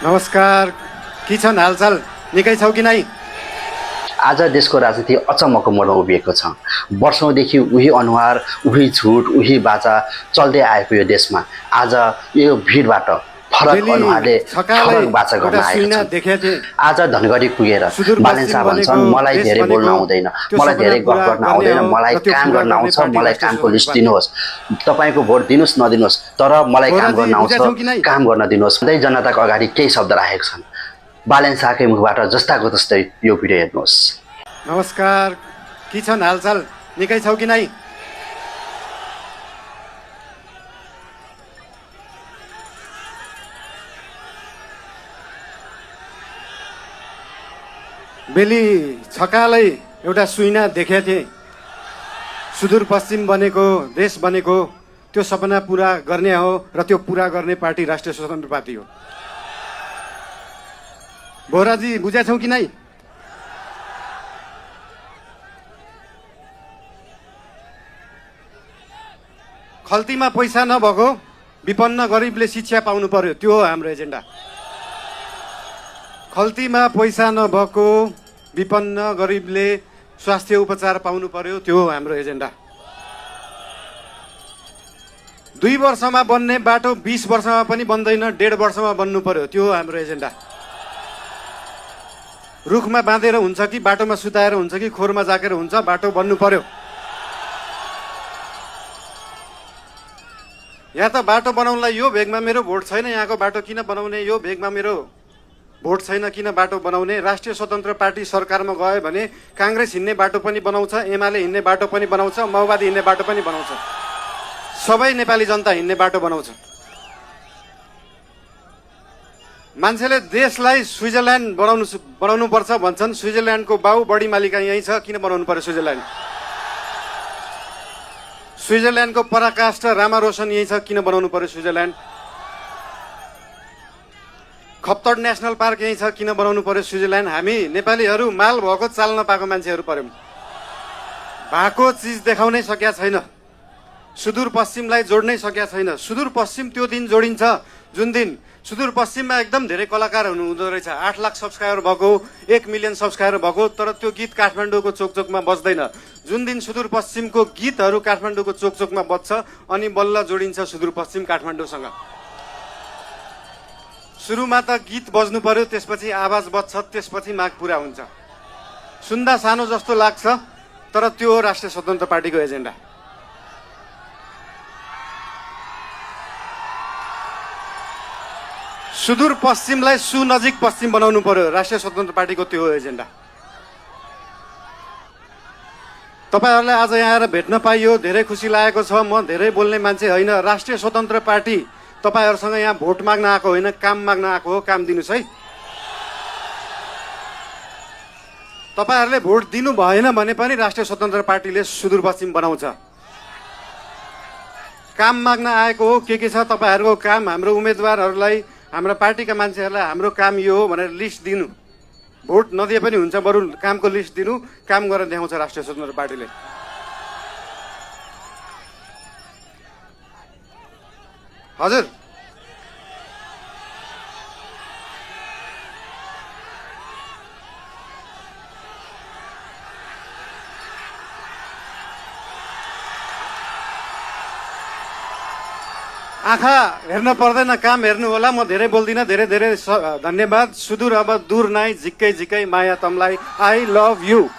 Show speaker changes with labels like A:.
A: नमस्कार, के छन् हालचाल? निकै छौ कि नै?
B: आज देशको राजनीति अचम्मको मोडमा उभिएको छ। वर्षौँदेखि उही अनुहार, उही झुट, उही बाचा चल्दै आएको यो देशमा आज यो भिडबाट फरक अनुहारले फरक बाचा गर्न आएको छ। आज धनगढी पुगेर बालेन्सा भन्छन् मलाई धेरै बोल्न आउँदैन, मलाई धेरै गफ गर्न आउँदैन, मलाई काम गर्न आउँछ, मलाई कामको लिस्ट दिनुहोस्, तपाईको भोट दिनुहोस् नदिनुहोस्, तर मलाई काम गर्न आउँछ, काम गर्न दिनुहोस् भन्दै जनताको अगाडि केही शब्द राखेका छन्। बालेन्साकै मुखबाट जस्ताको तस्तै यो भिडियो हेर्नुहोस्।
A: नमस्कार, के छन् हालचाल? निकै छौ कि नै? बेली छकालै एउटा सुइना देखेको थिएँ। सुदूरपश्चिम बनेको, देश बनेको, त्यो सपना पुरा गर्ने हो र त्यो पुरा गर्ने पार्टी राष्ट्रिय स्वतन्त्र पार्टी हो। बोहराजी बुझेछौ कि नै? खल्तीमा पैसा नभएको विपन्न गरिबले शिक्षा पाउनु पर्यो, त्यो हो हाम्रो एजेन्डा। खल्तीमा पैसा नभएको विपन्न गरिबले स्वास्थ्य उपचार पाउनु पर्यो, त्यो हो हाम्रो एजेन्डा। 2 वर्षमा बन्ने बाटो 20 वर्षमा पनि बन्दैन, 1.5 वर्षमा बन्नु पर्यो, त्यो हो हाम्रो एजेन्डा। रुखमा बाँधेर हुन्छ कि बाटोमा सुताएर हुन्छ कि खोरमा जाकेर हुन्छ, बाटो बन्नु पर्यो। यहाँ त बाटो बनाउनलाई यो भेगमा मेरो भोट छैन, यहाँको बाटो किन बनाउने, यो भेगमा मेरो भोट छैन किन बाटो बनाउने। राष्ट्रिय स्वतन्त्र पार्टी सरकारमा गयो भने काङ्ग्रेस हिँड्ने बाटो पनि बनाउँछ, एमाले हिँड्ने बाटो पनि बनाउँछ, माओवादी हिँड्ने बाटो पनि बनाउँछ, सबै नेपाली जनता हिँड्ने बाटो बनाउँछ। मान्छेले देशलाई स्विजरल्यान्ड बनाउनु पर्छ भन्छन्। स्विजरल्यान्डको बाउ बढी मालिका यहीँ छ, किन बनाउनु पर्यो स्विजरल्यान्ड? स्विजरल्यान्डको पराकाष्ठ रामा रोशन यहीँ छ, किन बनाउनु पर्यो स्विजरल्यान्ड? खप्तड नेसनल पार्क यहीँ छ, किन बनाउनु पर्यो स्विजरल्यान्ड? हामी नेपालीहरू माल भएको चाल नपाएको मान्छेहरू पर्यौँ। भएको चिज देखाउनै सकेका छैन, सुदूरपश्चिमलाई जोड्नै सकेका छैन। सुदूरपश्चिम त्यो दिन जोडिन्छ जुन दिन सुदूरपश्चिममा एकदम धेरै कलाकार हुँदो रहेछ। 8 लाख सब्सक्राइबर भएको, 1 मिलियन सब्सक्राइबर भएको, तर त्यो गीत काठमाडौँको चोकचोकमा बज्दैन। जुन दिन सुदूरपश्चिमको गीतहरू काठमाडौँको चोकचोकमा बज्छ अनि बल्ल जोडिन्छ सुदूरपश्चिम काठमाडौँसँग। सुरुमा त गीत बज्नु पर्यो, त्यसपछि आवाज बज्छ, त्यसपछि माग पुरा हुन्छ। सुन्दा सानो जस्तो लाग्छ, तर त्यो हो राष्ट्रिय स्वतन्त्र पार्टीको एजेन्डा। सुदूरपश्चिमलाई सुनजिक पश्चिम बनाउनु पर्यो, राष्ट्रिय स्वतन्त्र पार्टीको त्यो हो एजेन्डा। तपाईहरुलाई आज यहाँ आएर भेट्न पाइयो, धेरै खुसी लागेको छ। म धेरै बोल्ने मान्छे होइन। राष्ट्रिय स्वतन्त्र पार्टी तपाईहरुसँग यहाँ भोट माग्न आएको होइन, काम माग्न आएको हो। काम दिनुस् है। तपाईहरुले भोट दिनु भएन भने पनि राष्ट्रिय स्वतन्त्र पार्टीले सुदूरपश्चिम बनाउँछ। काम माग्न आएको हो। के छ तपाईहरुको काम? हाम्रो उम्मेदवारहरूलाई, हाम्रा पार्टीका मान्छेहरूलाई हाम्रो काम यो हो भनेर लिस्ट दिनु। भोट नदिए पनि हुन्छ, बरु कामको लिस्ट दिनु, काम गरेर देखाउँछ राष्ट्रिय स्वतन्त्र पार्टीले। हजुर, आँखा हेर्न पर्दैन, काम हेर्नु होला। म धेरै बोल्दिनँ। धेरै धेरै धन्यवाद। सुदूर अब दूर नाइ, झिक्कै झिक्कै माया तमलाई। I love you.